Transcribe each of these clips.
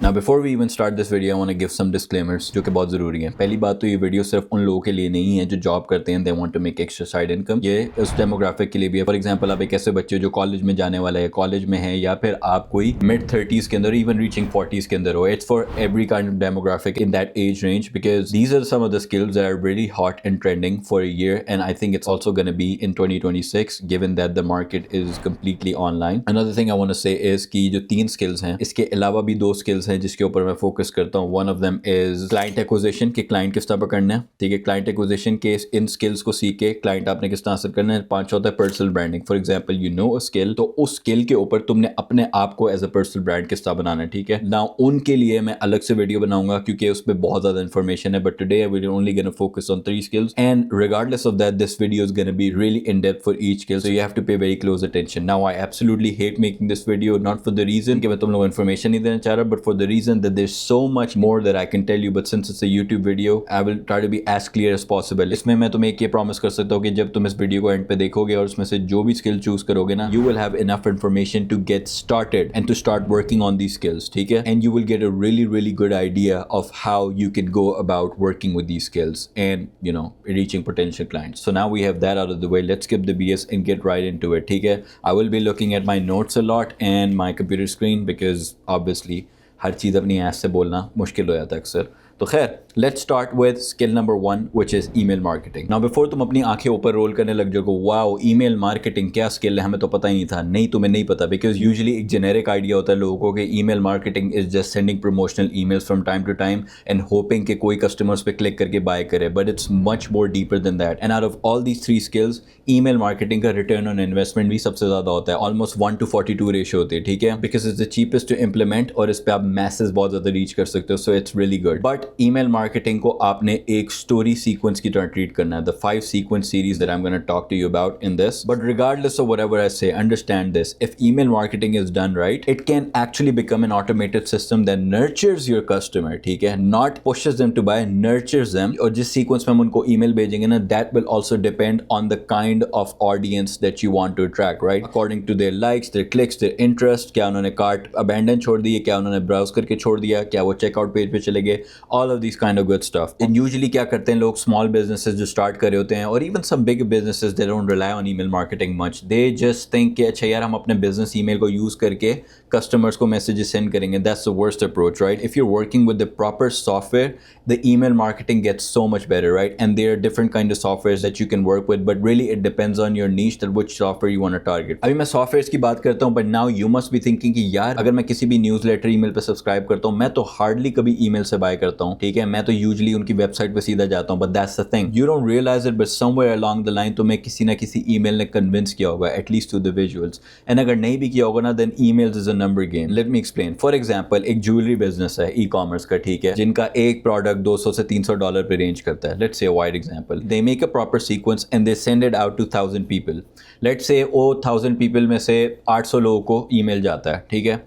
Now before we even start this video, I want to give some disclaimers जो कि बहुत ज़रूरी हैं। पहली बात तो ये वीडियो सिर्फ उन लोगों के लिए नहीं है जो जॉब करते हैं, they want to make extra side income। ये उस डेमोग्राफिक के लिए भी है। फॉर एग्जांपल आप एक ऐसे बच्चे जो कॉलेज में जाने वाला है, कॉलेज में है, या फिर आप कोई मिड 30s के अंदर, इवन रीचिंग 40s के अंदर हो। It's for every kind of demographic in that age range because these are some of the skills that are really hot and trending for a year, and I think it's also going to be in 2026 given that the market is completely online। Another thing I want to say is कि जो 3 skills हैं, इसके अलावा भी 2 skills हैं जिसके ऊपर मैं फोकस करता हूँ। One of them is client acquisition, कि क्लाइंट किस तरह पकड़ना है, ठीक है। क्लाइंट एक्विजिशन के इन स्किल्स को सीख के क्लाइंट आपने किस तरह हासिल करना है। 5 होता है personal branding. For example you know a skill, तो उस स्किल के ऊपर तुमने अपने आप को एज अ पर्सनल ब्रांड किस तरह बनाना है, ठीक है ना। उनके लिए मैं अलग से वीडियो बनाऊंगा क्योंकि उस पर बहुत ज्यादा इन्फॉर्मेशन है, but today I will only gonna focus on 3 skills and regardless of that this video is going to be really in depth for each skill, so you have to pay very close attention। Now I absolutely hate making this video, not for the reason कि मैं तुम लोगों को information नहीं देना चाह रहा, but for the reason that there's so much more that I can tell you, but since it's a YouTube video I will try to be as clear as possible। इसमें मैं तुम्हें एक ये प्रॉमिस कर सकता हूँ कि जब तुम इस वीडियो को एंड पे देखोगे और उसमें से जो भी स्किल चूज करोगे ना, you will have enough information to get started and to start working on these skills, ठीक है। and you will get a really good idea of how you can go about working with these skills and you know reaching potential clients। so now we have that out of the way, let's skip the BS and get right into it, ठीक है। I will be looking at my notes a lot and my computer screen because obviously हर चीज़ अपनी ऐस से बोलना मुश्किल हो जाता है अक्सर। तो खैर let's start with skill number 1 which is email marketing. Now before तुम अपनी आंखें ऊपर रोल करने लग जाओगे, वाओ ईमेल मार्केटिंग क्या स्किल है, हमें तो पता ही नहीं था। नहीं, तुम्हें नहीं पता बिकॉज यूजुअली एक जेनेरिक आइडिया होता है लोगों को कि email marketing is just sending promotional emails from time to time and hoping कि कोई कस्टमर्स पे क्लिक करके बाय करे, but it's much more deeper than that. And out of all these 3 skills email marketing का return on investment भी सबसे ज़्यादा होता है, ऑलमोस्ट 1:42 रेशियो होती है, ठीक है, because it's the cheapest to implement और इस पर आप मैसेज बहुत ज़्यादा रीच कर सकते हो, so it's really good. But email marketing को आपने एक स्टोरी सीक्वेंस की तरह ट्रीट करना है, the 5 sequence series that I'm going to talk to you about in this। But regardless of whatever I say, understand this, if email marketing is done right, it can actually become an automated system that nurtures your customer, ठीक है, not pushes them to buy, nurtures them। और जिस sequence में हम उनको email भेजेंगे ना, that will also depend on the kind of audience that you want to attract, right, according to their likes, their clicks, their interest, क्या उन्होंने cart abandon छोड़ दी है, क्या उन्होंने ब्राउज करके छोड़ दिया, क्या वो चेकआउट पेज पे चले गए, all of these kind of good stuff। And usually क्या करते हैं लोग, स्मॉल बिजनेसेस जो स्टार्ट कर रहे होते हैं और even some big businesses, they don't rely on email marketing much, they just think कि अच्छा यार हम अपने बिजनेस ईमेल को यूज़ करके कस्टमर्स को मैसेजेस सेंड करेंगे। That's the worst approach, right. If you are working with the proper software, the email marketing gets so much better, right, and there are different kind of software that you can work with, but really it depends on your niche that which software you want to target. अभी मैं software की बात करता हूँ, but now you must be thinking कि यार अगर मैं किसी भी न्यूज़ लेटर ईमेल पर सब्सक्राइब करता हूँ, मैं तो हार्डली कभी ईमेल से बाय करता हूँ, ठीक है, मैं तो यूजुअली उनकी वेबसाइट पर सीधा जाता हूँ। But that's the thing, you don't realise it, but somewhere along the line तुम्हें किसी ना किसी ईमेल ने कन्विंस किया होगा, at least through the visuals. And अगर नहीं भी किया होगा ना, then emails is a number game. Let me explain. For example एक ज्वेलरी बिजनेस है ई कॉमर्स का, ठीक है, जिनका एक प्रोडक्ट $200 से $300 पे रेंज करता है। Let's say wide example, they make a proper sequence and they send it out to 1000 people. Let's say वो 1000 पीपल में से 800 लोगों को ईमेल जाता है, ठीक है।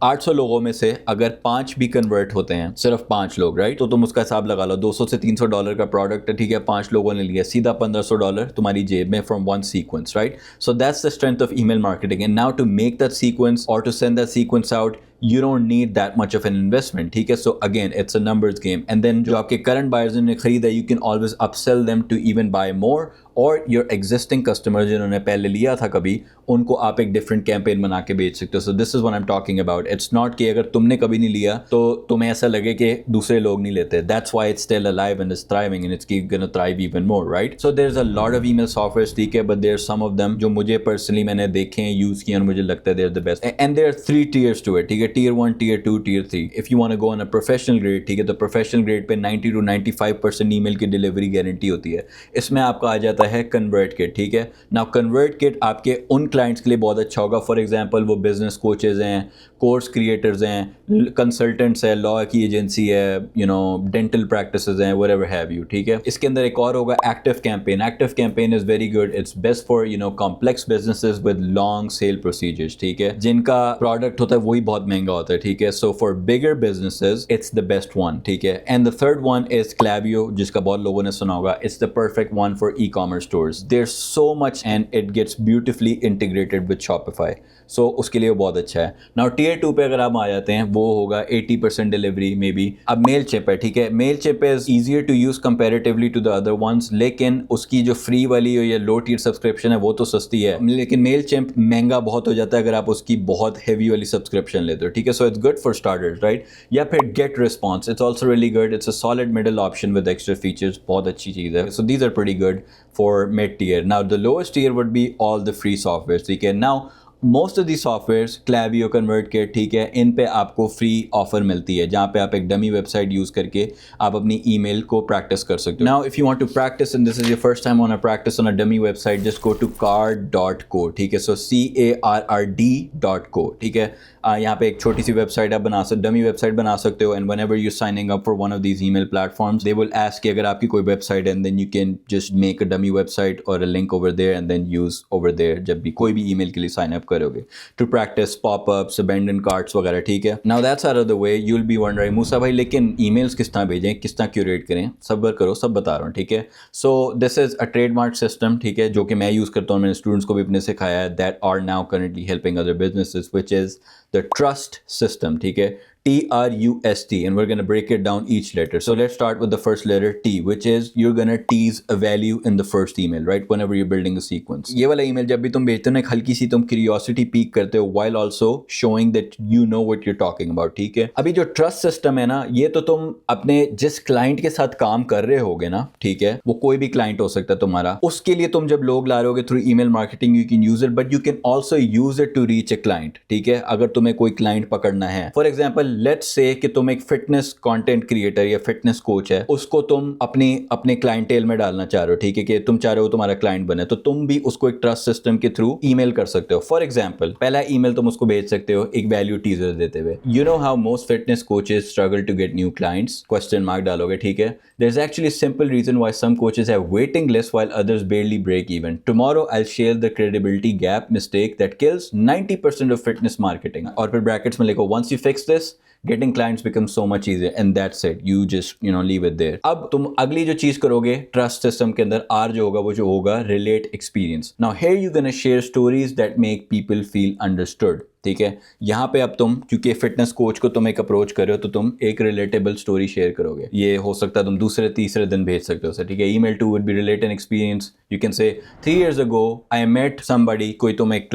800 लोगों में से अगर 5 भी कन्वर्ट होते हैं, सिर्फ 5 लोग, राइट, तो तुम उसका हिसाब लगा लो, $200 से $300 का प्रोडक्ट है, ठीक है, 5 लोगों ने लिया, सीधा $1500 तुम्हारी जेब में from one sequence, right. So that's the strength of email marketing. And now to make that sequence और to send that sequence out, you don't need that much of an investment, ठीक है। so again it's a numbers game, and then जो आपके current buyers ने खरीदा, you can always upsell them to even buy more, और your existing customers जिन्होंने पहले लिया था कभी, उनको आप एक different campaign बना के बेच सकते हो। so this is what I'm talking about, it's not कि अगर तुमने कभी नहीं लिया तो तुम्हें ऐसा लगे कि दूसरे लोग नहीं लेते। that's why it's still alive and it's thriving and it's gonna thrive even more, right। so there's a lot of email softwares, ठीक है, but there's some of them जो मुझे personally मैंने देखे हैं, यूज़ किए, और मुझे लगता है they're the best, and there are 3 tiers to it, ठीक है, tier 1, tier 2, tier 3। if you want to go on a professional grade, ठीक है, तो professional grade पे 90 to 95% ईमेल की डिलीवरी गारंटी होती है। इसमें आपका आ जाता है कन्वर्ट किट, ठीक है। नाउ कन्वर्ट किट आपके उन क्लाइंट्स के लिए बहुत अच्छा होगा, फॉर एग्जांपल वो बिजनेस कोचेज हैं, कोर्स क्रिएटर्स हैं, कंसल्टेंट्स है, लॉ की एजेंसी है, यू नो डेंटल प्रैक्टिसेस हैं, व्हाटएवर हैव यू, ठीक है। इसके अंदर एक और होगा active campaign. Active campaign is very good, it's best for you know complex businesses with long sale procedures, ठीक है, जिनका प्रोडक्ट होता है वही बहुत महंगा होता है, ठीक है। So for bigger businesses it's the best one, ठीक है। And the third one is Klaviyo, जिसका बहुत लोगों ने सुना होगा, it's the perfect one for e commerce stores. There so much and it gets beautifully integrated with Shopify। So उसके लिए वो बहुत अच्छा है। नाउ टीयर 2 पे अगर आप आ जाते हैं वो होगा 80% डिलीवरी मे बी। अब मेल चिप है, ठीक है, Mailchimp is easier to use comparatively to the other ones, लेकिन उसकी जो फ्री वाली या लो टीयर सब्सक्रिप्शन है वो तो सस्ती है, लेकिन मेल चिप महंगा बहुत हो जाता है अगर आप उसकी बहुत हैवी वाली सब्सक्रिप्शन लेते हो, ठीक है। So it's good for starters, right. या फिर get response, it's also really good, it's a solid middle option with extra features, बहुत अच्छी चीज़ है। So these are pretty good for mid tier. Now the lowest tier would be all the free software, ठीक है। Now most of the softwares, Klaviyo, ConvertKit, ठीक है, इन पे आपको फ्री ऑफर मिलती है जहाँ पे आप एक डमी वेबसाइट यूज़ करके आप अपनी ईमेल को प्रैक्टिस कर सकते हो। Now if you want to practice and this is your first time on a practice on a dummy website, just go to carrd.co, ठीक है। सो carrd.co, ठीक है। यहाँ पे एक छोटी सी वेबसाइट आप डमी वेबसाइट बना सकते हो, and whenever you signing up for one of these email platforms they will ask कि अगर आपकी कोई वेबसाइट है, and then you can just make a dummy website और a link over there and then use over there जब भी कोई भी ईमेल के लिए साइन अप करोगे to practice popups, abandon carts वगैरह, ठीक है। Now that's out of the way. You will be wondering Moosa भाई लेकिन ईमेल्स किस तरह भेजें, किस तरह क्यूरेट करें, सब्र करो, सब बता रहा हूँ, ठीक है। So this is a trademark system, ठीक है, जो कि मैं यूज़ करता हूँ, मैंने स्टूडेंट्स को भी अपने सिखाया है, that are now currently helping other businesses, which is the trust system, ठीक है, TRUST, and we're going to break it down each letter. So let's start with the first letter T, which is you're going to tease a value in the first email, right? Whenever you're building a sequence. ये वाला email जब भी तुम भेजते हो ना, एक हल्की सी तुम curiosity peak करते हो while also showing that you know what you're talking about, ठीक है। अभी जो trust system है ना, ये तो तुम अपने जिस client के साथ काम कर रहे होगे ना, ठीक है, वो कोई भी client हो सकता है तुम्हारा, उसके लिए तुम जब लोग ला रहे होगे through email marketing, you can use it, but you can also use it to reach a client, ठीक है। अगर तुम्हें कोई client पकड़ना है, for example लेट्स से कि तुम एक फिटनेस कंटेंट क्रिएटर या फिटनेस कोच है, उसको तुम अपने क्लाइंटेल में डालना चाह रहे हो, ठीक है, कि तुम चाह रहे हो तुम्हारा क्लाइंट बने, तो तुम भी उसको एक ट्रस्ट सिस्टम के थ्रू ईमेल कर सकते हो। फॉर एग्जांपल पहला ईमेल तुम उसको भेज सकते हो एक वैल्यू टीजर देते हुए, you know how most fitness coaches struggle to get new clients, question mark डालोगे, ठीक है। There is actually simple reason why some coaches have waiting list while others barely break even. Tomorrow I'll share the credibility gap mistake that kills 90% of fitness marketing. और फिर brackets में लिखो once you fix this getting clients becomes so much easier, and that's it, you just leave it there. अब तुम अगली जो चीज करोगे ट्रस्ट सिस्टम के अंदर, आर जो होगा वो जो होगा relate experience. Now here you gonna share stories that make people feel understood, ठीक है। यहाँ पे अब तुम क्योंकि फिटनेस कोच को तुम एक अप्रोच कर रहे हो, तो तुम एक रिलेटेबल स्टोरी शेयर करोगे। ये हो सकता है तुम दूसरे तीसरे दिन भेज सकते हो उसे, ठीक है। Email two would be relate an experience, you can say 3 years ago I met somebody, कोई तुम एक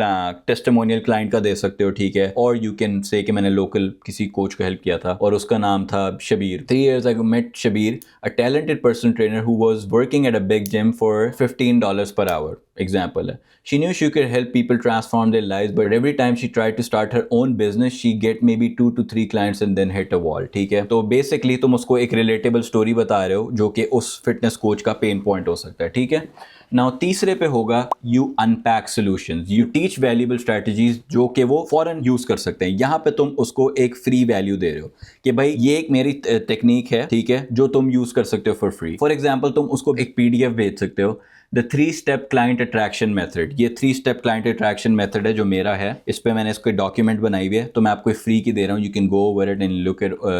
टेस्टिमोनियल क्लाइंट का दे सकते हो, ठीक है। और यू कैन से कि मैंने लोकल किसी कोच को हेल्प किया था और उसका नाम था Shabbir. 3 years ago met Shabbir, a talented person trainer who was working at a big gym for $15 per hour, example है। She knew she could help people transform their lives, but every time she tried to start her own business, she get maybe 2 to 3 clients and then hit a wall, ठीक है। तो basically तुम उसको एक relatable story बता रहे हो जो कि उस फिटनेस कोच का पेन पॉइंट हो सकता है, ठीक है। नाउ तीसरे पे होगा you unpack solutions, you teach valuable strategies जो कि वो फॉरन यूज कर सकते हैं। यहाँ पे तुम उसको एक फ्री वैल्यू दे रहे हो कि भाई ये एक मेरी टेक्निक है, ठीक है, जो तुम यूज कर सकते हो फॉर फ्री। फॉर एग्जाम्पल तुम उसको एक PDF भेज सकते हो, the 3-step client attraction method. ये 3-step क्लाइंट अट्रैक्शन मेथड है जो मेरा है, इस पे मैंने इसको डॉक्यूमेंट बनाई हुई है, तो मैं आपको फ्री की दे रहा हूँ, you can go over it and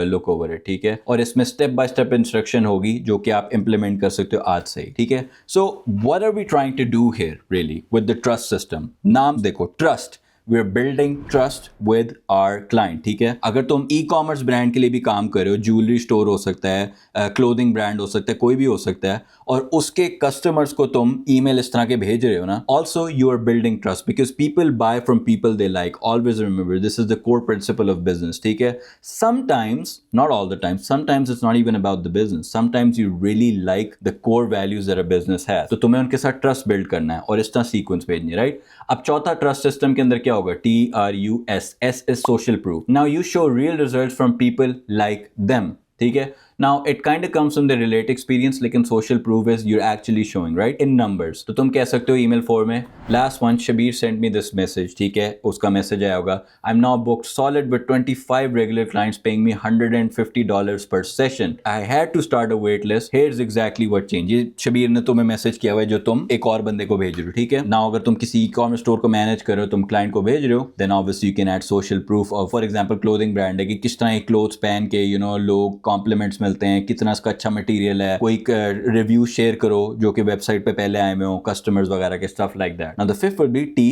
look over it, ठीक है। और इसमें स्टेप बाय स्टेप इंस्ट्रक्शन होगी जो कि आप इंप्लीमेंट कर सकते हो आज से ही, ठीक है। So what are we trying to do here really with the trust system? नाम देखो, trust, we are building trust with our client, ठीक है। अगर तुम ई-कॉमर्स ब्रांड के लिए भी काम कर रहे हो, ज्वेलरी स्टोर हो सकता है, क्लोथिंग ब्रांड हो सकता है, कोई भी हो सकता है, और उसके कस्टमर्स को तुम ईमेल इस तरह के भेज रहे हो ना, also you are building trust because people buy from people they like. Always remember this is the core principle of business, ठीक है। Sometimes, not all the time, sometimes it's not even about the business, sometimes you really like the core values that a business has, तो तुम्हें उनके साथ trust build करना है और इस तरह सीक्वेंस भेजनी है, राइट। अब चौथा ट्रस्ट सिस्टम के अंदर क्या होगा? TRUS, S is social proof. Now you show real results from people like them, ठीक है। Now it kind of comes from the relate experience, लेकिन social proof is you're actually showing, right, in numbers. तो तुम कह सकते हो email form में last month Shabir sent me this message, ठीक है, उसका message आया होगा, I'm now booked solid with 25 regular clients paying me $150 per session. I had to start a wait list. Here's exactly what changed. ये शबीर ने तुम्हें message किया हुआ है जो तुम एक और बंदे को भेज रहे हो, ठीक है। Now अगर तुम किसी e-commerce स्टोर को मैनेज कर रहे हो, तुम क्लाइंट को भेज रहे हो, then obviously you can add social proof of, for example, clothing brand है कि किस तरह क्लोथ्स पहन के लोग कॉम्प्लीमेंट्स मिलते हैं, कितना इसका अच्छा मटेरियल है, कोई रिव्यू शेयर करो जो कि वेबसाइट पे पहले आए हुए हो, कस्टमर्स वगैरह के, stuff like that. Now the fifth would be T,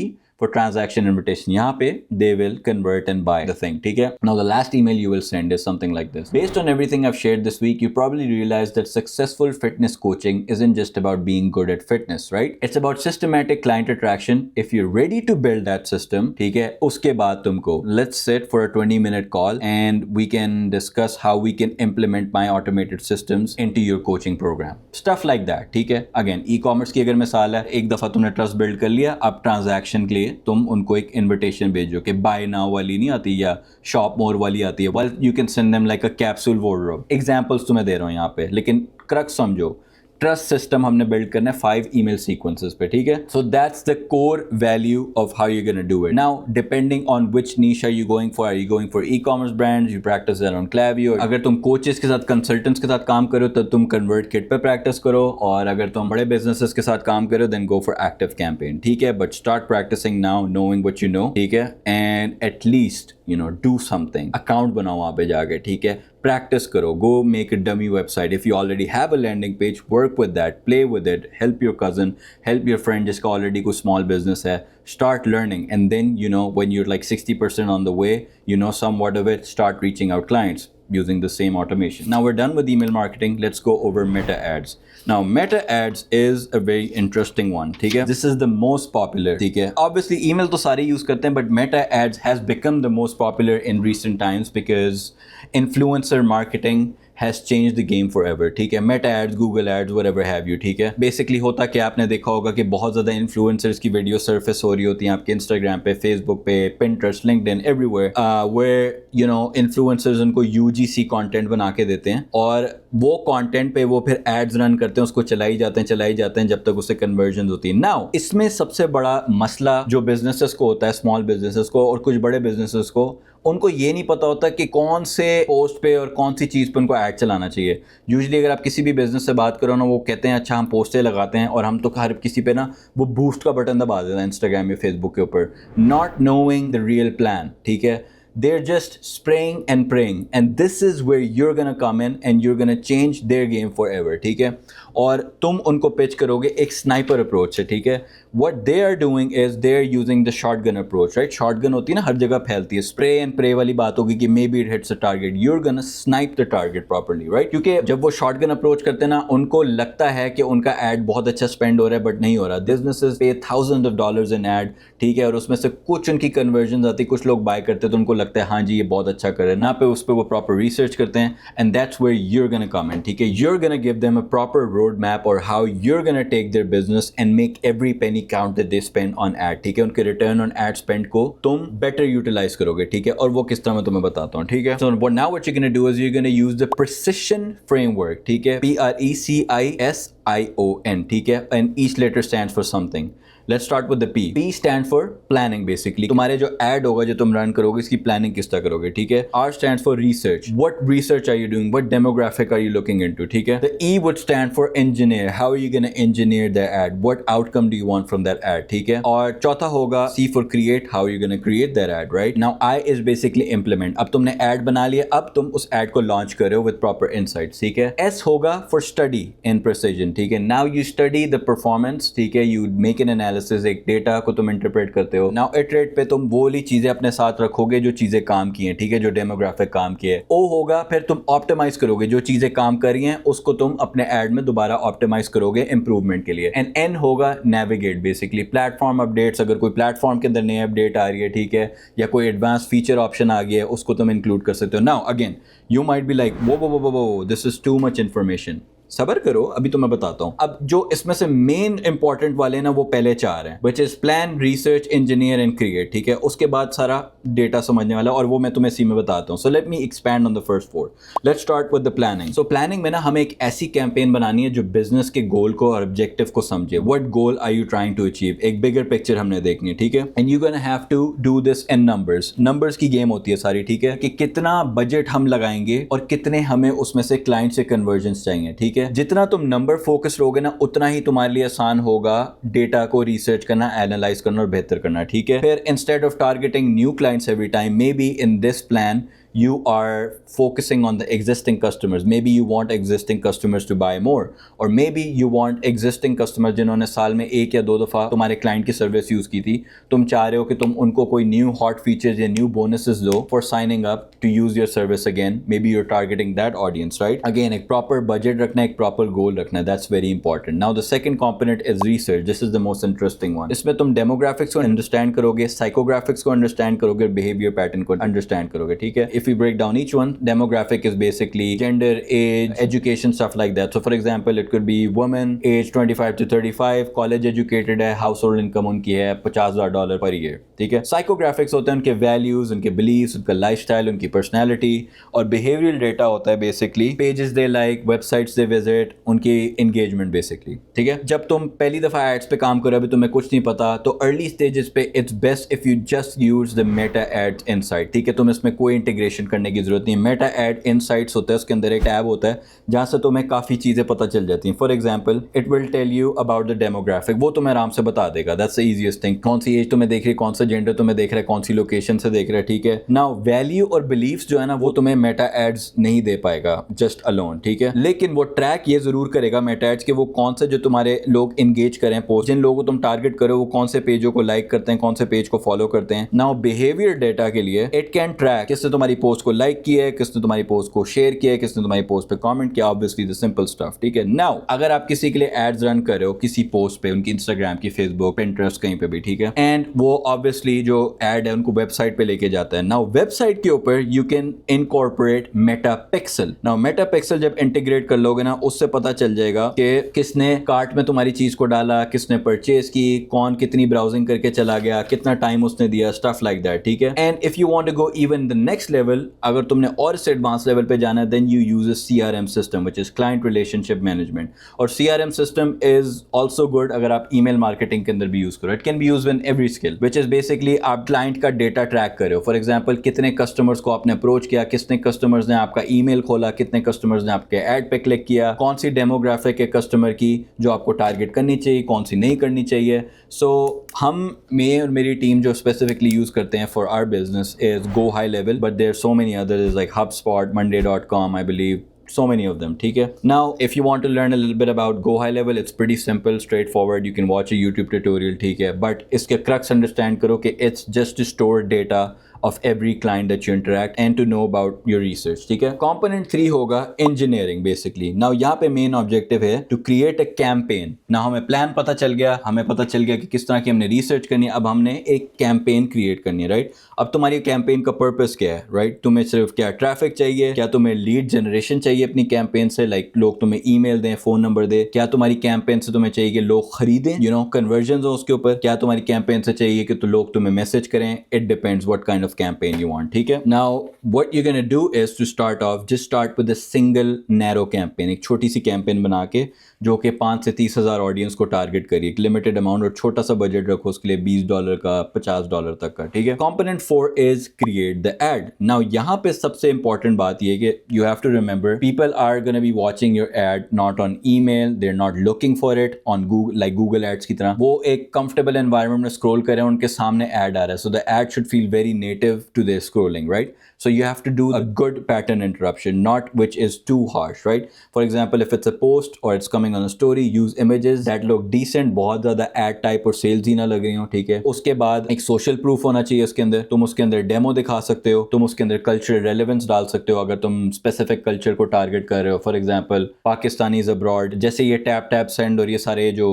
for transaction invitation. यहाँ पे they will convert and buy the thing. ठीक है? Now the last email you will send is something like this. Based on everything I've shared this week, you probably realize that successful fitness coaching isn't just about being good at fitness, right? It's about systematic client attraction. If you're ready to build that system, ठीक है? उसके बाद तुमको let's sit for a 20-minute call and we can discuss how we can implement my automated systems into your coaching program. Stuff like that, ठीक है? Again, e-commerce की अगर मिसाल है, एक दफा तुमने ट्रस्ट बिल्ड कर लिया, अब ट्रांजैक्शन के लिए तुम उनको एक इन्विटेशन भेजो कि बाय नाउ वाली नहीं आती या शॉप मोर वाली आती है. Well, you can send them like a capsule wardrobe. Examples तुम्हें दे रहा हूँ यहाँ पे, लेकिन क्रक्स समझो. ट्रस्ट सिस्टम हमने बिल्ड करना है 5 ईमेल सीक्वेंसेस पे, ठीक है? So that's the core value of how you gonna do it. Now depending on which niche are you going for e-commerce brands, you practice that on Klaviyo. अगर तुम coaches के साथ, consultants के साथ काम करो तो तुम कन्वर्ट किट पे प्रैक्टिस करो, और अगर तुम बड़े बिजनेसेस के साथ काम करो then go for active campaign, ठीक है? But start practicing now, knowing what you know, ठीक है? And at least do something. Account बनाओ वहाँ पे जाके, ठीक है? Practice करो, go make a dummy website. If you already have a landing page, work with that, play with it, help your cousin, help your friend जिसका already कोई small business है. Start learning, and then when you're like 60% on the way, somewhat of it, start reaching out clients using the same automation. Now we're done with email marketing. Let's go over meta ads. Now meta ads is a very interesting one, ठीक है? This is the most popular, ठीक है? Obviously email तो सारे use करते हैं, but meta ads has become the most popular in recent times because influencer marketing has changed the game forever, ठीक है? Meta ads, Google ads, whatever have you, ठीक है? Basically होता क्या, आपने देखा होगा कि बहुत ज़्यादा influencers की वीडियो surface हो रही होती हैं आपके Instagram पे, Facebook पे, Pinterest, LinkedIn, everywhere, where influencers उनको UGC content बना के देते हैं, और वो content पे वो फिर ads रन करते हैं, उसको चलाई जाते हैं जब तक उससे conversions होती है. Now इसमें सबसे बड़ा मसला जो businesses को होता है, small businesses को और कुछ बड़े businesses को, उनको ये नहीं पता होता कि कौन से पोस्ट पे और कौन सी चीज़ पे उनको ऐड चलाना चाहिए. यूजुअली अगर आप किसी भी बिजनेस से बात करो ना, वो कहते हैं अच्छा हम पोस्टें लगाते हैं, और हम तो हर किसी पे ना वो बूस्ट का बटन दबा देते हैं इंस्टाग्राम या फेसबुक के ऊपर, not knowing the real plan, ठीक है? They're just spraying and praying, and this is where you're gonna come in and you're gonna change their game forever, ठीक है? और तुम उनको पिच करोगे एक स्नाइपर अप्रोच से, ठीक है? What they are doing is they're using the shotgun approach, right? Shotgun होती है ना, हर जगह फैलती है. Spray and pray वाली बात होगी कि maybe it hits a target. You're gonna snipe the target properly, right? क्योंकि जब वो shotgun approach करते हैं ना, उनको लगता है कि उनका ad बहुत अच्छा spend हो रहा है, but नहीं हो रहा. Businesses pay thousands of dollars in ad, ठीक है? और उसमें से कुछ उनकी conversions आती, कुछ लोग buy करते हैं तो उनको लगता है हाँ जी ये बहुत अच्छा कर रहे हैं ना, पे उस पर वो proper research करते हैं, and that's where you're gonna come in, ठीक है? You're gonna give them a proper roadmap or how you're gonna take their business and make every penny count that they spend on ad, ठीक है? उनके return on ad spend को तुम better utilize करोगे, ठीक है? और वो किस तरह मैं तुम्हें बताता हूँ, ठीक है? So now what you're gonna do is you're gonna use the precision framework, ठीक है? PRECISION, ठीक है? And each letter stands for something. Let's start with the P. P stands for planning basically. तुम्हारे जो ad होगा जो तुम run करोगे इसकी planning किस तरह करोगे, ठीक है? R stands for research. What research are you doing? What demographic are you looking into, ठीक है? The E would stand for engineer. How are you gonna engineer the ad? What outcome do you want from that ad, ठीक है? और चौथा होगा C for create. How are you gonna create that ad, right? Now I is basically implement. अब तुमने ad बना लिया, अब तुम उस ad को launch करो with proper insights, ठीक है? S होगा for study and precision, ठीक है? Now you study the performance, ठीक है? You make an analysis, एक डेटा को तुम इंटरप्रेट करते हो. नाउ इटरेट पे तुम वो वाली चीजें अपने साथ रखोगे जो चीजें काम की हैं, ठीक है? जो डेमोग्राफिक काम की है. ओ होगा फिर तुम ऑप्टिमाइज करोगे, जो चीजें काम कर रही हैं उसको तुम अपने एड में दोबारा ऑप्टिमाइज करोगे इंप्रूवमेंट के लिए. एंड एन होगा नेविगेट बेसिकली, प्लेटफॉर्म अपडेट्स. अगर कोई प्लेटफॉर्म के अंदर नई अपडेट आ रही है, ठीक है, या कोई एडवांस फीचर ऑप्शन आ गया है, उसको तुम इंक्लूड कर सकते हो. Now again you might be like वो this is too much information. सबर करो, अभी तो मैं बताता हूँ. अब जो इसमें से मेन इंपॉर्टेंट वाले ना वो पहले 4 हैं, which is plan, research, engineer and create, ठीक है? उसके बाद सारा डेटा समझने वाला, और वो मैं तुम्हें इसी में बताता हूँ. So let me expand on the first 4. Let's start with the planning. So planning में ना हमें एक ऐसी कैंपेन बनानी है जो बिजनेस के गोल को और ऑब्जेक्टिव को समझे. What goal are you trying to achieve, एक बिगर पिक्चर हमने देखनी है, ठीक है? And you gonna have to do this in numbers. Numbers की गेम होती है सारी, ठीक है? कि कितना बजट हम लगाएंगे और कितने हमें उसमें से क्लाइंट से कन्वर्जन्स चाहिए, ठीक है? जितना तुम नंबर फोकस रहोगे ना, उतना ही तुम्हारे लिए आसान होगा डेटा को रिसर्च करना, एनालाइज करना और बेहतर करना, ठीक है? फिर instead of targeting new clients every time, may be in this plan you are focusing on the existing customers. Maybe you want existing customers to buy more, or maybe you want existing customers जिन्होंने साल में एक या दो दफ़ा तुम्हारे client की service use की थी, तुम चाह रहे हो कि तुम उनको कोई न्यू हॉट फीचर्स या न्यू बोनसेस दो for signing up to use your service again. Maybe your targeting that audience, right? Again एक प्रॉपर बजट रखना, एक प्रॉपर गोल रखना, that's very important. Now the second component is research. This is the most interesting one. इसमें तुम demographics को understand करोगे, psychographics को understand करोगे, बिहेवियर पैटर्न को अंडरस्टैंड करोगे, ठीक है? If you break down each one, demographic is basically gender, age, education, stuff like that. So for example, it could be woman age 25 to 35, college educated है, household income उनकी है $50,000 per year, ठीक है? Psychographics होते हैं उनके values, उनके beliefs, उनका lifestyle, उनकी personality. और behavioral data होता है basically pages they like, websites they visit, उनकी engagement basically, ठीक है? जब तुम पहली दफ़ा ads पे काम करो, अभी तुम्हें कुछ नहीं पता, तो early stages पे it's best if you just use the meta ads insight, ठीक है? तुम इसमें कोई इंटीग्रेशन करने की जरूरत नहीं है. मेटा एड इनसाइट्स होता है, उसके अंदर एक टैब होता है जहां से तुम्हें काफ़ी चीज़ें पता चल जाती हैं. For example, it will tell you about the demographic. वो तुम्हें आराम से बता देगा. That's the easiest thing. कौन सी एज तुम्हें देख रही है, कौन सा जेंडर तुम्हें देख रहा है, कौन सी लोकेशन से देख रहा है, ठीक है? नाउ वैल्यू और बिलीव्स जो है ना, वो तुम्हें मेटा एड्स नहीं दे पाएगा जस्ट अलोन, ठीक है? लेकिन वो ट्रैक ये जरूर करेगा मेटा एड्स के वो कौन से जो तुम्हारे लोग इंगेज करें पोस्ट, जिन लोगों को तुम टारगेट करो वो कौन से पेजों को लाइक करते हैं, कौन से पेज को फॉलो करते हैं. नाउ बिहेवियर डेटा के लिए इट कैन ट्रैक किसने तुम्हारी पोस्ट को लाइक किया है, किसने तुम्हारी पोस्ट को शेयर किया है, किसने तुम्हारी पोस्ट पे कमेंट किया. ऑब्वियसली द सिंपल स्टफ, ठीक है? नाउ अगर आप किसी के लिए एड्स रन कर रहे हो किसी पोस्ट पे, उनकी इंस्टाग्राम की, फेसबुक, पिंटरेस्ट, कहीं पे भी, ठीक है? एंड वो ऑब्वियसली जो एड है उनको वेबसाइट पे लेके जाता है. नाउ वेबसाइट के ऊपर you can incorporate Meta pixel. Now Meta pixel जब इंटीग्रेट कर लोगे ना, उससे पता चल जाएगा कि किसने कार्ट में तुम्हारी चीज को डाला, किसने परचेज की, कौन कितनी ब्राउजिंग करके चला गया, कितना टाइम उसने दिया, स्टफ लाइक दैट, ठीक है? And if you want to go even the next level, अगर तुमने और इससे एडवांस लेवल पे जाना है, then you use a CRM system which is client relationship management. और CRM system is also good अगर आप ईमेल मार्केटिंग के अंदर भी यूज करो. It can be used in every skill, which is basically आप क्लाइंट का डेटा ट्रैक कर रहे हो. फॉर एग्जांपल, कितने कस्टमर्स को आपने अप्रोच किया, कितने कस्टमर्स ने आपका ईमेल खोला, कितने कस्टमर्स ने आपके ऐड पे क्लिक किया, कौन सी डेमोग्राफिक है कस्टमर की जो आपको टारगेट करनी चाहिए, कौन सी नहीं करनी चाहिए. सो मैं और मेरी टीम जो स्पेसिफिकली यूज करते हैं for our business is go high level, but there so many others like HubSpot, Monday.com, I believe. So many of them, ठीक है? Now, if you want to learn a little bit about Go High Level, it's pretty simple, straightforward. You can watch a YouTube tutorial, ठीक है? But इसके crux understand करो कि it's just to store data of every client that you interact and to know about your research, ठीक है? Component 3 होगा engineering basically. Now यहाँ पे main objective है to create a campaign. Now हमें plan पता चल गया, हमें पता चल गया कि किस तरह की हमने research करनी है. अब हमने एक campaign create करनी है, right? अब तुम्हारी campaign का purpose क्या है, right? तुम्हें सिर्फ क्या traffic चाहिए, क्या तुम्हें lead generation चाहिए अपनी campaign से, like लोग तुम्हें email दें, phone number दें, क्या तुम्हारी campaign से तुम्हें चाहिए कि लोग खरीदें, you know, conversions हो उसके ऊपर, क्या तुम्हारी campaign से चाहिए कि तो लोग तुम्हें message करें. It depends what kind of campaign you want, ठीक है? Now what you're gonna do is to start off, just start with a single narrow campaign. एक छोटी सी campaign बना के जो कि 5 से 30 हज़ार ऑडियंस को टारगेट करिए, एक लिमिटेड अमाउंट और छोटा सा बजट रखो उसके लिए $20 का, $50 तक का, ठीक है? Component 4 is create the ad. Now यहाँ पे सबसे इंपॉर्टेंट बात ये कि you have to remember people are gonna be watching your ad not on email, they are not looking for it on Google, like Google ads की तरह. वो एक कंफर्टेबल एनवायरनमेंट में स्क्रॉल कर रहे हैं, उनके सामने एड आ रहा है, so the ad should feel very native to their scrolling, right? So you have to do a good pattern interruption, not which is too harsh, right? For example, if it's a post or it's coming on a story, use images that look decent, बहुत ज़्यादा ad type और salesy ना लग रही हो, ठीक है? उसके बाद एक social proof होना चाहिए उसके अंदर. तुम उसके अंदर demo दिखा सकते हो, तुम उसके अंदर cultural relevance डाल सकते हो अगर तुम specific culture को target कर रहे हो. For example, Pakistanis abroad, जैसे ये tap tap send और ये सारे जो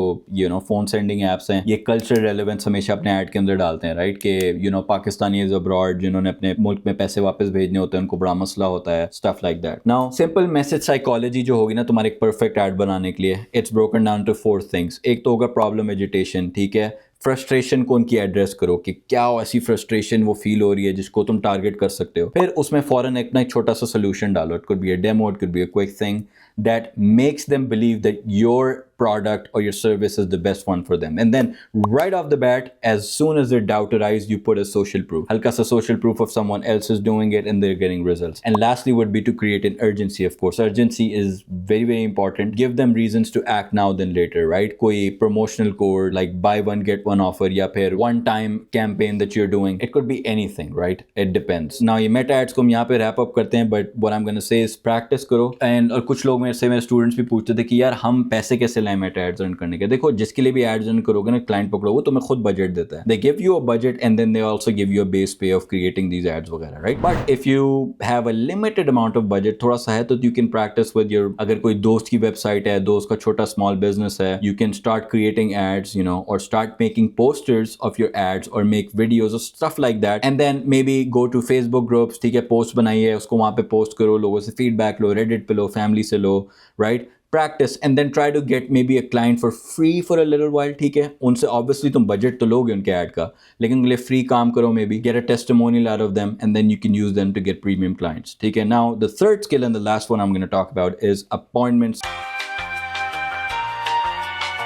phone sending apps हैं, ये cultural relevance हमेशा अपने ad के अंदर डालते हैं, right? कि Pakistanis abroad जिन्होंने अपने मुल्क में पैसे वापस भेजने होते हैं, उनको बड़ा मसला होता है, stuff like that. Now simple message psychology जो होगी ना तुम्हारे एक परफेक्ट ऐड बनाने के लिए, it's broken down to 4 things. एक तो होगा प्रॉब्लम एजिटेशन, ठीक है? फ्रस्ट्रेशन को उनकी एड्रेस करो कि क्या ऐसी फ्रस्ट्रेशन वो फील हो रही है जिसको तुम टारगेट कर सकते हो. फिर उसमें फौरन एक छोटा सा सोल्यूशन डालो. It could be a demo, it could be a quick thing that makes them believe that your product or your service is the best one for them. And then right off the bat, as soon as their doubt arises, you put a social proof. Halka sa social proof of someone else is doing it and they're getting results. And lastly would be to create an urgency, of course. Urgency is very, very important. Give them reasons to act now than later, right? Koi promotional code like buy one get one offer या फिर one time campaign that you're doing. It could be anything, right? It depends. Now ये meta ads को हम यहाँ पे wrap up करते हैं, but what I'm gonna say is practice करो. And और कुछ लोग मेरे स्टूडेंट्स भी पूछते थे कि यार हम पैसे कैसे लाएं meta ads रन करने के. देखो जिसके लिए भी ads रन करोगे ना, क्लाइंट पकड़ोगे तो तुम्हें खुद बजट देता है. They give you a budget and then they also give you a base pay of creating these ads वगैरह, right? But if you have a limited amount of budget, थोड़ा सा है तो you can practice with your, अगर कोई दोस्त की website है, दोस्त का छोटा small business है, you can start creating ads, you know, or start making posters of your ads or make videos or stuff like that, and then maybe go to Facebook groups, ठीक है, post बनाइए, उसको वहाँ पे post करो, लोगों से feedback लो, Reddit पे लो, family से लो, right? Practice and then try to get maybe a client for free for a little while, ठीक है. उनसे obviously तुम budget तो लोगे उनके ad का, लेकिन उनके लिए free काम करो, maybe get a testimonial out of them and then you can use them to get premium clients, ठीक है. Now the third skill and the last one I'm going to talk about is appointments.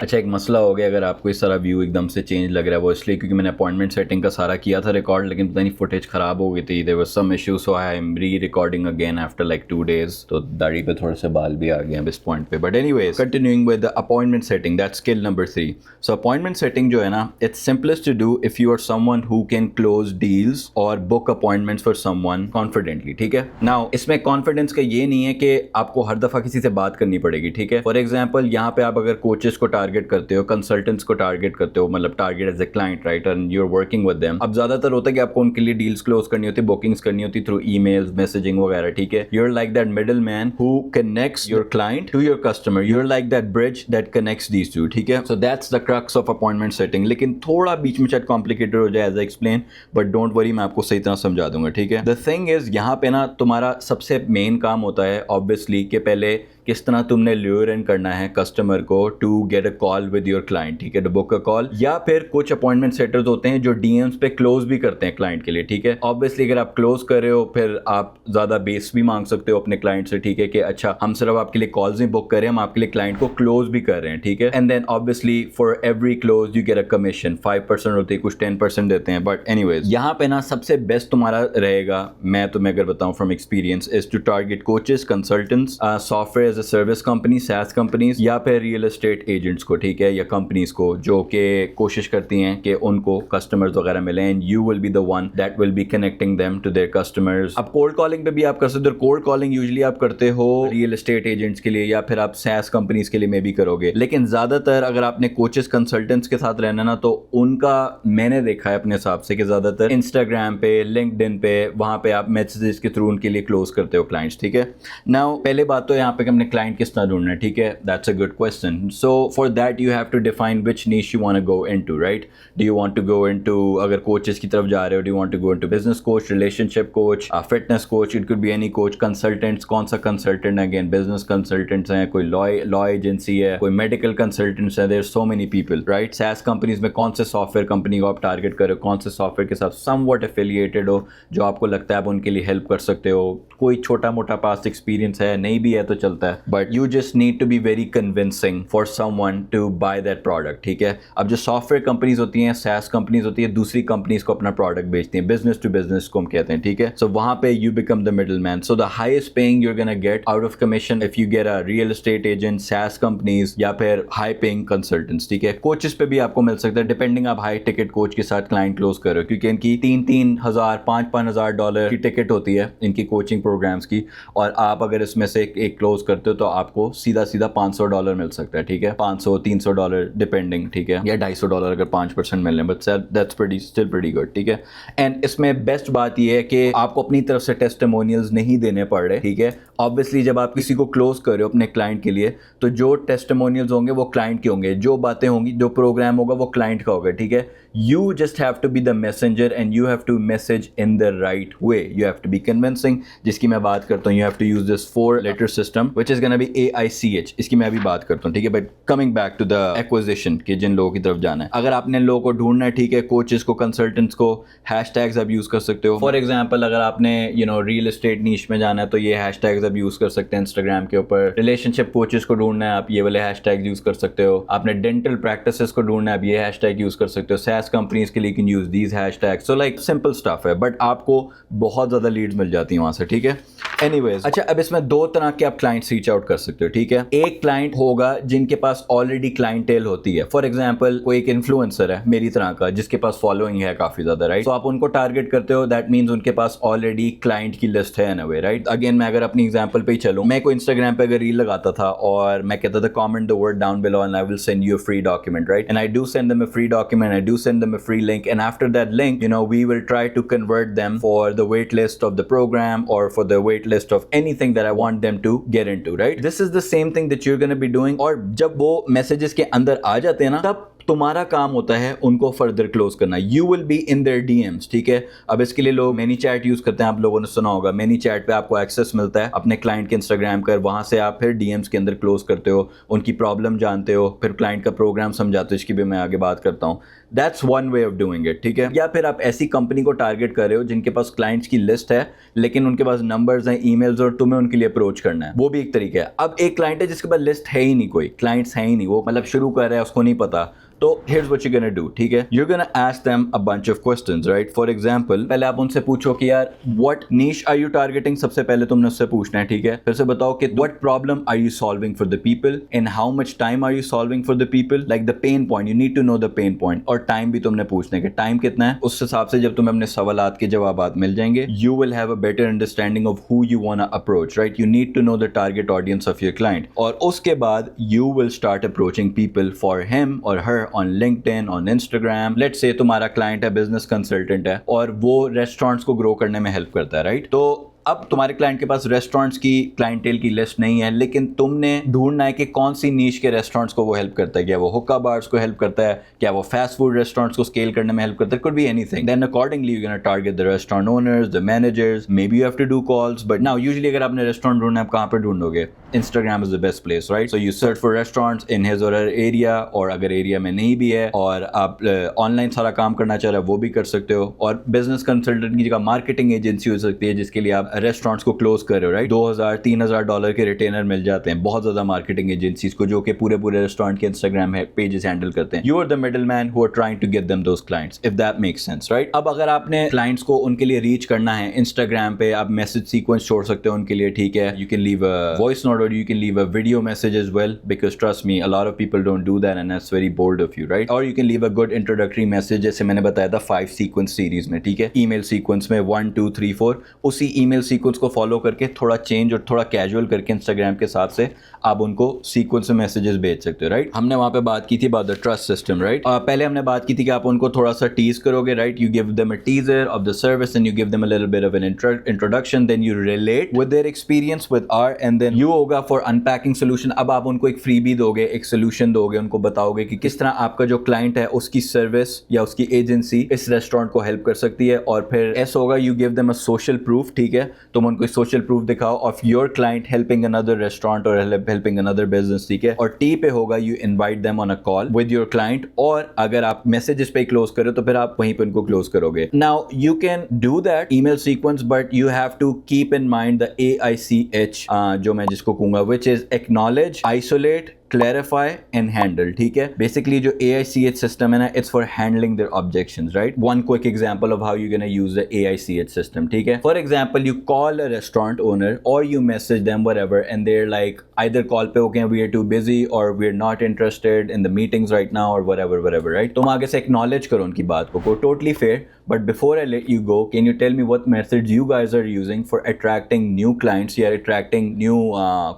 अच्छा, एक मसला हो गया अगर आपको इस सारा व्यू एकदम से चेंज लग रहा है, वो इसलिए क्योंकि मैंने अपॉइंटमेंट सेटिंग का सारा किया था रिकॉर्ड, लेकिन पता नहीं फुटेज खराब हो गई थी. There was some issue, so I am re-recording again after like 2 days. तो दाढ़ी पे थोड़े से बाल भी आ गए हैं इस पॉइंट पे. But anyways, continuing with the appointment setting, that's skill number 3. So appointment setting जो है ना, it's simplest to do if you are someone who can close deals और book appointments for someone confidently, ठीक है. Now इसमें confidence का ये नहीं है कि आपको हर दफा किसी से बात करनी पड़ेगी, ठीक है. फॉर एग्जाम्पल यहाँ पे आप अगर कोचेस को टारगेट करते हो, कंसल्टेंट्स को टारगेट करते हो, मतलब target as a client, right, and you are working with them. अब ज्यादातर होता है कि आपको उनके लिए डील्स क्लोज करनी होती है, बुकिंग्स करनी होती थ्रू ईमेल्स, मैसेजिंग वगैरह, ठीक है. You are like that middle man who connects your client to your customer. You are like that bridge that connects these two, ठीक है. So that's the crux of appointment setting. लेकिन थोड़ा बीच में शायद कॉम्प्लिकेटेड हो जाए as I explain, but don't worry, मैं आपको सही तरह समझा दूंगा, ठीक है. द थिंग इज, यहाँ पे ना तुम्हारा सबसे मेन काम होता है ऑब्वियसली कि पहले किस तरह तुमने ल्यूर इन करना है कस्टमर को to get a call with your client, ठीक है, टू बुक अ कॉल. या फिर कुछ अपॉइंटमेंट सेटर्स होते हैं जो डीएम्स पे क्लोज भी करते हैं क्लाइंट के लिए, ठीक है. ऑब्वियसली अगर आप क्लोज कर रहे हो फिर आप ज्यादा बेस भी मांग सकते हो अपने क्लाइंट से, ठीक है, कि अच्छा हम सिर्फ आपके लिए कॉल्स नहीं बुक कर रहे हैं, हम आपके लिए क्लाइंट को क्लोज भी कर रहे हैं, ठीक है. And then obviously for every close you get a commission. 5% होती है, कुछ 10% देते हैं. बट एनीवेज, यहाँ पे ना सबसे बेस्ट तुम्हारा रहेगा, मैं तुम्हें अगर बताऊं from experience, is to target coaches, consultants, software as a service company, SaaS companies, या फिर रियल एस्टेट एजेंट्स को, ठीक है, या कंपनीज को जो कि कोशिश करती हैं कि उनको कस्टमर्स वगैरह मिले, and you will be the one that will be connecting them to their customers. अब कोल्ड कॉलिंग पे भी आप कर सकते हो. कोल्ड कॉलिंग यूजुअली आप करते हो रियल एस्टेट एजेंट्स के लिए या फिर आप SaaS कंपनीज के लिए में भी करोगे, लेकिन ज्यादातर अगर आपने कोचेस कंसल्टेंट्स के साथ रहना ना, तो उनका मैंने देखा है अपने हिसाब से कि ज्यादातर इंस्टाग्राम पे, लिंक्डइन पे, वहां पे आप मैसेजेस के थ्रू उनके लिए क्लोज करते हो क्लाइंट्स, ठीक है. नाउ पहले बात तो यहाँ पे कि हमने क्लाइंट किस तरह ढूंढना है, ठीक है. That's a good question. So for that you have to define which niche you want to go into, right. Do you want to go into, अगर कोचेस की तरफ जा रहे हो, do you want to go into business coach, relationship coach, fitness coach, it could be any coach. Consultants, कौन सा consultant, again business consultants हैं, कोई लॉ एजेंसी है, कोई मेडिकल कंसल्टेंट्स है, there so many people, right. SaaS companies में कौन से सॉफ्टवेयर कंपनी को आप टारगेट करो, कौन से सॉफ्टवेयर के साथ समवट एफिलिएटेड हो, जो आपको लगता है आप उनके लिए हेल्प कर सकते हो. कोई छोटा मोटा पास्ट एक्सपीरियंस है, नहीं भी है तो चलता है, but you just need to be very convincing for someone to buy that product, ठीक है. अब जो सॉफ्टवेयर कंपनीज होती हैं, SaaS कंपनीज होती है, दूसरी कंपनीज को अपना प्रोडक्ट बेचती हैं, बिजनेस टू बिजनेस को हम कहते हैं, ठीक है. सो वहां पे you become the middle man. So the highest paying you are gonna get out of commission if you get a real estate agent, SaaS companies या फिर हाई पेइंग कंसल्टेंट्स, ठीक है. कोचेस पे भी आपको मिल सकता है, डिपेंडिंग आप हाई टिकट कोच के साथ क्लाइंट क्लोज करो, क्योंकि इनकी 3,000 $5,000 $5,000 की टिकट होती है इनकी कोचिंग प्रोग्राम्स की, और आप अगर इसमें से एक क्लोज करते हो तो आपको सीधा $500 मिल सकता है, ठीक है. $500-300 डिपेंडिंग, ठीक है, या $250 अगर 5% मिल रहे हैं, but that's still pretty good, ठीक है. एंड इसमें बेस्ट बात यह है कि आपको अपनी तरफ से टेस्टिमोनियल्स नहीं देने पड़ रहे, ठीक है. ऑब्वियसली जब आप किसी को क्लोज कर रहे हो अपने क्लाइंट के लिए, तो जो टेस्टिमोनियल्स होंगे वो क्लाइंट के होंगे, जो बातें होंगी, जो प्रोग्राम होगा वो क्लाइंट का होगा, ठीक है. You just have to be the messenger and you have to message in the right way. You have to be convincing, जिसकी मैं बात करता हूँ. You have to use this 4-letter system which is gonna be AICH. इसकी मैं अभी बात करता हूँ, ठीक है. But coming back to the acquisition कि जिन लोगों की तरफ जाना है, अगर आपने लोगों को ढूंढना है, ठीक है, कोचेस को, कंसल्टेंट्स को, हैशटैग्स आप यूज़ कर सकते हो. फॉर एग्जाम्पल अगर आपने रियल एस्टेट नीश में जाना है तो ये हैशटैग्स आप यूज कर सकते हैं इंस्टाग्राम के ऊपर। रिलेशनशिप कोचेस को ढूंढना है, आप ये वाले हैशटैग यूज कर सकते हो। आपने डेंटल प्रैक्टिसेस को ढूंढना है, आप ये हैशटैग यूज कर सकते हो। SaaS कंपनीज के लिए can use these hashtag. So like simple stuff है, बट आपको बहुत ज्यादा लीड्स मिल जाती है वहां से, ठीक है। एनीवेज, अच्छा, अब इसमें दो तरह के आप क्लाइंट्स रीच आउट कर सकते हो, ठीक है। एक क्लाइंट होगा जिनके पास ऑलरेडी क्लाइंटेल होती है। फॉर एग्जांपल कोई एक इन्फ्लुएंसर है मेरी तरह का जिसके पास फॉलोइंग है काफी ज्यादा, राइट। तो आप उनको टारगेट करते हो, दैट मींस उनके पास ऑलरेडी क्लाइंट की लिस्ट है इन अ वे, राइट। अगेन मैं अगर अपनी एग्जांपल पे ही चलूं, मैं कोई इंस्टाग्राम पे अगर रील लगाता था और मैं कहता था comment the word down below and I will send you a free document, right. And I do send them a free document, I do send them a free link, and after that link, you know, we will try to convert them for the wait list of the program और for the wait list of anything that I want them to get into, right? This is the same thing that you're going to be doing. और जब वो messages के अंदर आ जाते हैं ना, तब तुम्हारा काम होता है उनको फर्दर क्लोज करना। You will be in their DMs, ठीक है। अब इसके लिए लोग मैनी चैट यूज करते हैं, आप लोगों ने सुना होगा। मैनी चैट पे आपको एक्सेस मिलता है अपने क्लाइंट के इंस्टाग्राम कर, वहां से आप फिर डीएम्स के अंदर क्लोज करते हो, उनकी प्रॉब्लम जानते हो, फिर क्लाइंट का प्रोग्राम समझाते हो, इसकी भी मैं आगे बात करता हूँ। That's one way of doing it, ठीक है। या फिर आप ऐसी कंपनी को टारगेट कर रहे हो जिनके पास क्लाइंट्स की लिस्ट है लेकिन उनके पास नंबर्स हैं, ईमेल्स, और तुम्हें उनके लिए अप्रोच करना है, वो भी एक तरीका है। अब एक क्लाइंट है जिसके पास लिस्ट है ही नहीं, कोई क्लाइंट्स है ही नहीं, वो मतलब शुरू कर रहा है, उसको नहीं पता। तो here's what you're gonna do, ठीक है। You're gonna ask them a bunch of questions, right? For example, पहले आप उनसे पूछो कि यार what niche are you targeting, सबसे पहले तुमने उससे पूछना है, ठीक है। फिर से बताओ कि what problem are you solving for the people and how much time are you solving for the people, like the pain point, you need to know the pain point। और time भी तुमने पूछना है कि time कितना है। उस हिसाब से जब तुम्हें अपने सवालात के जवाबात मिल जाएंगे, you will have a better understanding of who you wanna approach, right? You need to know the target audience of your client। और उसके बाद you will start approaching people for him or her on LinkedIn, on Instagram। Let's say तुम्हारा client है, business consultant है और वो restaurants को grow करने में हेल्प करता है, राइट। तो अब तुम्हारे क्लाइंट के पास रेस्टोरेंट्स की क्लाइंटेल की लिस्ट नहीं है, लेकिन तुमने ढूंढना है कि कौन सी नीश के रेस्टोरेंट्स को वो हेल्प करता है। क्या वो हुक्का बार्स को हेल्प करता है, क्या वो फास्ट फूड रेस्टोरेंट्स को स्केल करने में हेल्प करता है, could be anything. Then accordingly you can target the restaurant owners, the managers, maybe you have to do calls. But now usually अगर आपने रेस्टोरेंट ढूंढना है, आप कहाँ पर ढूंढोगे? Instagram is the best place, right? So you search for restaurants in his or her area, और अगर area में नहीं भी है और आप ऑनलाइन सारा काम करना चाह रहे हो, वो भी कर सकते हो। और बिजनेस कंसल्टेंट की जगह मार्केटिंग एजेंसी हो सकती है जिसके लिए आप रेस्टोरेंट्स को क्लोज कर रहे हो, राइट। $2,000-3,000 के रिटेनर मिल जाते हैं बहुत ज्यादा मार्केटिंग एजेंसीज को, जो कि पूरे रेस्टोरेंट के इंस्टाग्राम पेजेस हैंडल करते हैं। You are the middle man who are trying to get them those clients, if that makes sense, right. अब अगर आपने क्लाइंट्स को उनके लिए रीच करना है इंस्टाग्राम पे, आप मैसेज सीक्वेंस छोड़ सकते हो उनके लिए, ठीक है। You can leave a voice note और you can leave a video message as well, because trust me, a lot of people don't do that and that's very bold of you, right? Or you can leave a good introductory message, जैसे मैंने बताया था 5 sequence series में, ठीक है। email sequence में 1 2 3 4, उसी email sequence को follow करके थोड़ा change और थोड़ा casual करके Instagram के साथ से आप उनको sequence में messages भेज सकते हो, right? हमने वहाँ पे बात की थी about the trust system, right? पहले हमने बात की थी कि आप उनको थोड़ा सा tease करोगे, right? You give them a teaser of the service and you give them a little bit of an introduction, then you relate with their experience with our, and then you होगा for unpacking solution. अब आप उनको एक freebie दोगे, एक solution दोगे, उनको बताओगे कि किस तरह आपका जो क्लाइंट है उसकी सर्विस या उसकी एजेंसी इस रेस्टोरेंट को हेल्प कर सकती है। और फिर ऐसा होगा, you give them a social proof, ठीक है। तुम उनको सोशल प्रूफ दिखाओ of your client helping another restaurant और हेल्पिंग अनदर बिजनेस, ठीक है। और टी पे होगा, you invite them on a call with your client, और अगर आप मैसेजेस पे क्लोज करो तो फिर आप वहीं पे उनको क्लोज करोगे। Now you can do that email sequence, but you have to keep in mind the AICH, जो मैं जिसको कहूंगा, विच इज acknowledge, isolate, clarify and handle, ठीक है। बेसिकली जो AICH सिस्टम है ना, it's for handling their objections, right. One quick example of how you gonna use the AICH system, ठीक है। For example, you call a restaurant owner और you message them whatever and they are like either call पे okay we are too busy और we are not interested in the meetings right now और whatever, right. तुम आगे से acknowledge करो उनकी बात को, totally fair. But before I let you go, can you tell me what methods you guys are using for attracting new clients, or attracting new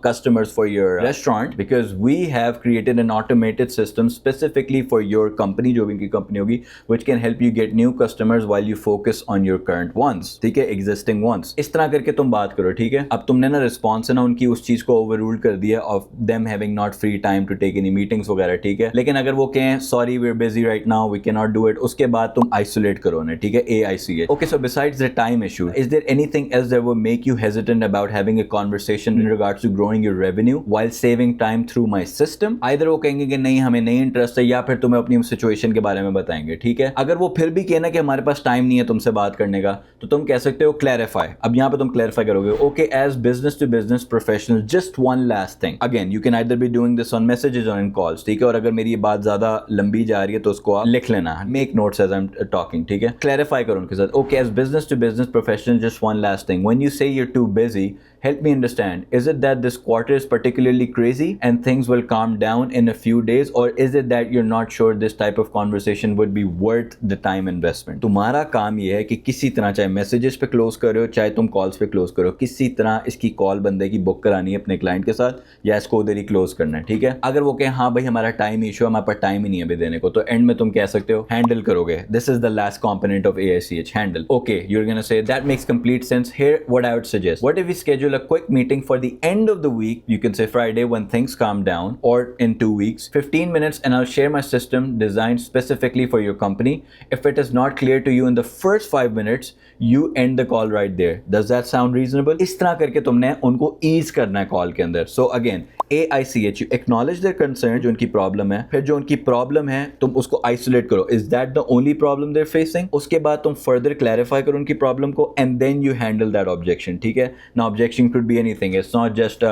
customers for your restaurant? Because we have created an automated system specifically for your company, जो भी इनकी company होगी, which can help you get new customers while you focus on your current ones, ठीक है, existing ones। इस तरह करके तुम बात करो, ठीक है। अब तुमने ना रिस्पॉन्स है ना उनकी उस चीज को ओवररूल कर दिया of them having not free time to take any meetings वगैरह, ठीक है। लेकिन अगर वो कहें sorry we're busy right now, we cannot do it, उसके बाद तुम isolate करो उन्हें, ठीक है, AICH। Okay, so besides the time issue, is there anything else that will make you hesitant about having a conversation in regards to growing your revenue while saving time through my system, either वो कहेंगे कि नहीं हमें नहीं interest है, या फिर तुम्हें अपनी सिचुएशन के बारे में बताएंगे, ठीक है। अगर वो फिर भी कहना कि हमारे पास टाइम नहीं है तुमसे बात करने का, तो तुम कह सकते हो क्लैरिफाई। अब यहाँ पे तुम क्लैरिफाई करोगे, okay as business to business professional just one last thing, again you can either be doing this on messages और इन कॉल्स, ठीक है। और अगर मेरी ये बात ज्यादा लंबी जा रही है तो उसको आप लिख लेना, make notes as I am talking, ठीक है। क्लैरिफाई करो उनके साथ, okay as business to business professional just one last thing, when you say you are too busy, help me understand, is it that this quarter is particularly crazy and things will calm down in a few days, or is it that you're not sure this type of conversation would be worth the time investment? तुम्हारा काम ये है कि किसी तरह, चाहे messages पे close करो चाहे तुम कॉल्स पे क्लोज करो, किसी तरह इसकी कॉल बंदे की बुक करानी है अपने क्लाइंट के साथ, या इसको उधर ही क्लोज करना है, ठीक है। अगर वो कहे हाँ भाई हमारा टाइम इशू, हमारे पास टाइम ही नहीं है अभी देने को, तो एंड में तुम कह सकते हो हैंडल करोगे, this is the last component of AICH, handle. Okay, you're gonna say that makes complete sense. Here what I would suggest, what if we schedule a quick meeting for the end of the week, you can say Friday when things calm down, or in 2 weeks, 15 minutes, and I'll share my system designed specifically for your company. If it is not clear to you in the first 5 minutes, you end the call right there. Does that sound reasonable? इस तरह करके तुमने उनको ease करना है call के अंदर। So again, AICH, you acknowledge their concern, जो उनकी प्रॉब्लम है, फिर जो उनकी प्रॉब्लम है तुम उसको आइसोलेट करो, is that the only problem they're facing? उसके बाद तुम फर्दर क्लैरिफाई करो उनकी प्रॉब्लम को, and then you handle that objection, ठीक है। Now objection could be anything, it's not just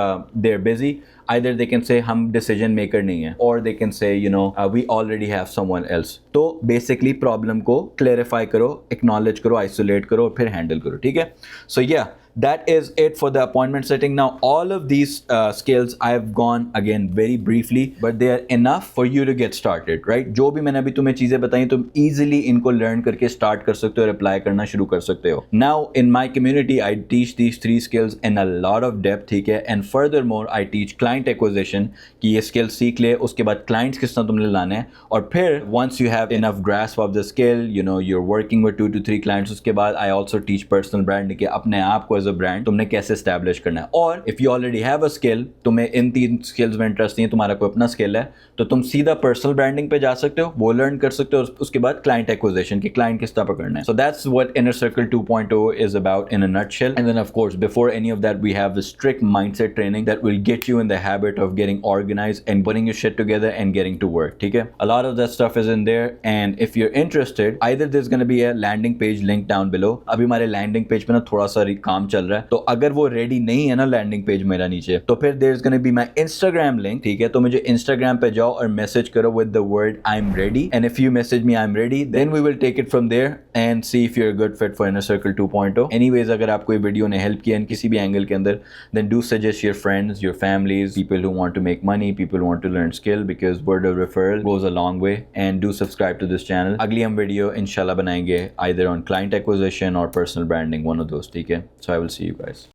they're busy, either they can say हम decision maker नहीं है, or they can say you know we already have someone else। तो basically problem को clarify करो, acknowledge करो, isolate करो और फिर हैंडल करो, ठीक है। So yeah, that is it for the appointment setting. Now all of these skills I have gone again very briefly, but they are enough for you to get started, right? जो भी मैंने अभी तुम्हें चीजें बताई तुम easily इनको learn करके start कर सकते हो और apply करना शुरू कर सकते हो। Now in my community I teach these 3 skills in a lot of depth, ठीक है। And furthermore I teach client acquisition, कि ये skill सीख ले, उसके बाद clients किस तरह तुमने लाने हैं, और फिर once you have enough grasp of the skill, you know you're working with 2 to 3 clients, उसके बाद I also teach personal branding, कि अपने आप को ब्रांड तुमने कैसे एस्टैब्लिश करना है। और if you already have a skill, तुम्हें इन 3 स्किल्स में इंटरेस्ट नहीं है, तुम्हारा कोई अपना स्किल है, तो तुम सीधा पर्सनल ब्रांडिंग पे जा सकते हो, वो लर्न कर सकते हो, उसके बाद क्लाइंट एक्विजिशन की क्लाइंट किस तरह पकड़ना है। So that's what inner circle 2.0 is about in a nutshell. And then of course before any of that we have the strict mindset training that will get you in the habit of getting organized and putting your shit together and getting to work, ठीक है। A lot of that stuff is in there, and if you are interested either there is gonna be a landing page link down below. अभी हमारे landing page पे ना थोड़ा सा काम चल रहा है, तो अगर वो रेडी नहीं है ना लैंडिंग पेज मेरा नीचे, तो फिर there is gonna be my Instagram link, ठीक है। तो मुझे इंस्टाग्राम पे जाओ और मैसेज करो with the word I am ready, and if you message me I am ready, then we will take it from there and see if you are good fit for inner circle 2.0। Anyways, अगर आपको ये video ने help किया इन किसी भी angle के अंदर, then do suggest your friends, your families, people who want to make money, people who want to learn skill, because word of referral goes a long way. And do subscribe to this channel. अगली हम video इंशाल्लाह बनाएंगे either on client acquisition और personal branding, one of those, ठीक है। So I will see you guys.